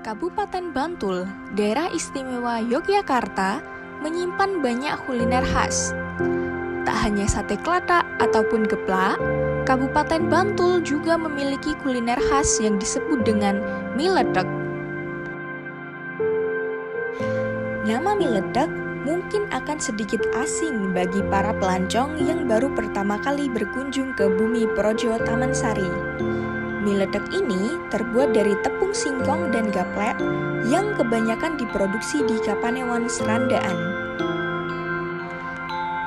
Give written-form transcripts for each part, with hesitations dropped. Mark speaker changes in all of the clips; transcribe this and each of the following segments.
Speaker 1: Kabupaten Bantul, Daerah Istimewa Yogyakarta, menyimpan banyak kuliner khas. Tak hanya sate kelatak ataupun geplak, Kabupaten Bantul juga memiliki kuliner khas yang disebut dengan mie ledek. Nama mie ledek mungkin akan sedikit asing bagi para pelancong yang baru pertama kali berkunjung ke bumi Projo Taman Sari. Mie ledek ini terbuat dari tepung singkong dan gaplek yang kebanyakan diproduksi di Kapanewon Serandaan.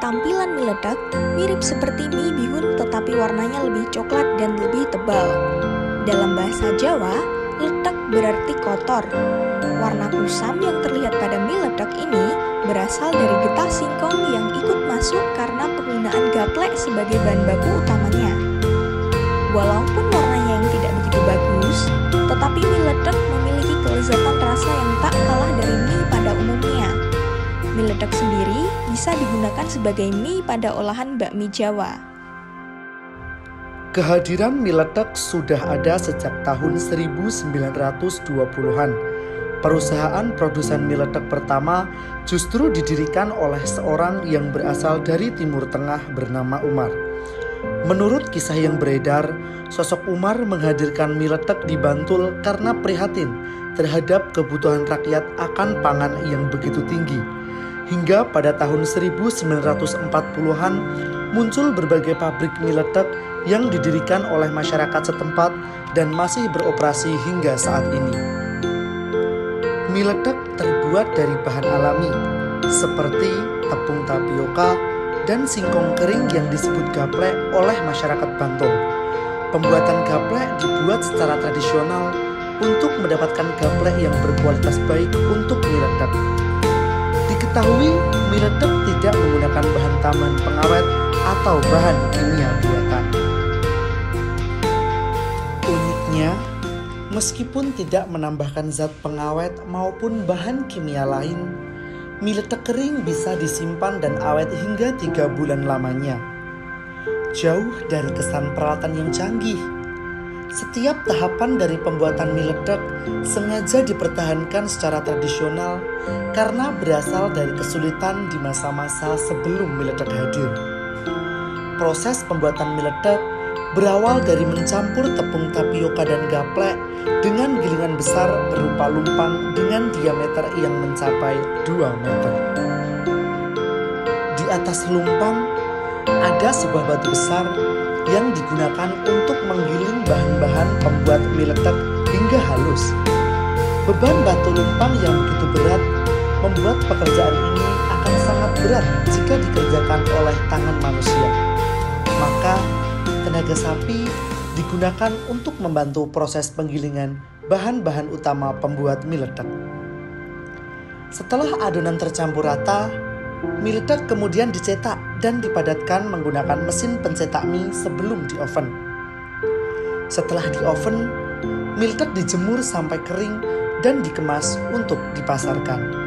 Speaker 1: Tampilan mie ledek mirip seperti mie bihun tetapi warnanya lebih coklat dan lebih tebal. Dalam bahasa Jawa, ledek berarti kotor. Warna kusam yang terlihat pada mie ledek ini berasal dari getah singkong yang ikut masuk karena penggunaan gaplek sebagai bahan baku utamanya. Walaupun warnanya yang tidak begitu bagus, tetapi mie ledek memiliki kelezatan rasa yang tak kalah dari mie pada umumnya. Mie ledek sendiri bisa digunakan sebagai mie pada olahan bakmi Jawa.
Speaker 2: Kehadiran mie ledek sudah ada sejak tahun 1920-an. Perusahaan produsen mie ledek pertama justru didirikan oleh seorang yang berasal dari Timur Tengah bernama Umar. Menurut kisah yang beredar, sosok Umar menghadirkan mie ledek di Bantul karena prihatin terhadap kebutuhan rakyat akan pangan yang begitu tinggi. Hingga pada tahun 1940-an muncul berbagai pabrik mie ledek yang didirikan oleh masyarakat setempat dan masih beroperasi hingga saat ini. Mie ledek terbuat dari bahan alami seperti tepung tapioka dan singkong kering yang disebut gaplek oleh masyarakat Bantul. Pembuatan gaplek dibuat secara tradisional untuk mendapatkan gaplek yang berkualitas baik untuk mie ledek. Diketahui mie ledek tidak menggunakan bahan tambahan pengawet atau bahan kimia buatan. Uniknya, meskipun tidak menambahkan zat pengawet maupun bahan kimia lain, mie ledek kering bisa disimpan dan awet hingga 3 bulan lamanya. Jauh dari kesan peralatan yang canggih, setiap tahapan dari pembuatan mie ledek sengaja dipertahankan secara tradisional karena berasal dari kesulitan di masa-masa sebelum mie ledek hadir. Proses pembuatan mie ledek berawal dari mencampur tepung tapioka dan gaplek dengan gilingan besar berupa lumpang dengan diameter yang mencapai 2 meter. Di atas lumpang ada sebuah batu besar yang digunakan untuk menggiling bahan-bahan pembuat mie ledek hingga halus. Beban batu lumpang yang begitu berat membuat pekerjaan ini akan sangat berat jika dikerjakan oleh tangan manusia. Maka tenaga sapi digunakan untuk membantu proses penggilingan bahan-bahan utama pembuat mie ledek. Setelah adonan tercampur rata, mie ledek kemudian dicetak dan dipadatkan menggunakan mesin pencetak mie sebelum di oven. Setelah di oven, mie ledek dijemur sampai kering dan dikemas untuk dipasarkan.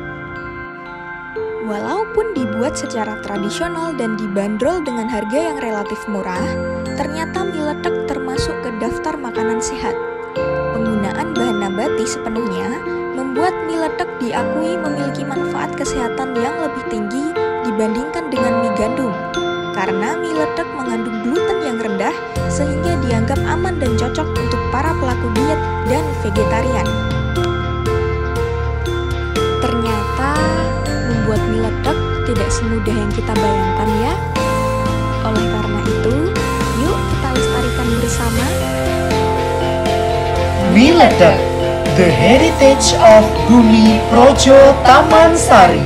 Speaker 1: Walaupun dibuat secara tradisional dan dibanderol dengan harga yang relatif murah, ternyata mie ledek termasuk ke daftar makanan sehat. Penggunaan bahan nabati sepenuhnya membuat mie ledek diakui memiliki manfaat kesehatan yang lebih tinggi dibandingkan dengan mie gandum. Karena mie ledek mengandung gluten yang rendah sehingga dianggap aman dan cocok untuk para pelaku diet dan vegetarian. Ternyata membuat mie ledek tidak semudah yang kita bayangkan ya. Oleh karena itu, yuk kita lestarikan bersama.
Speaker 2: Mie ledek, the heritage of Bumi Projo Taman Sari.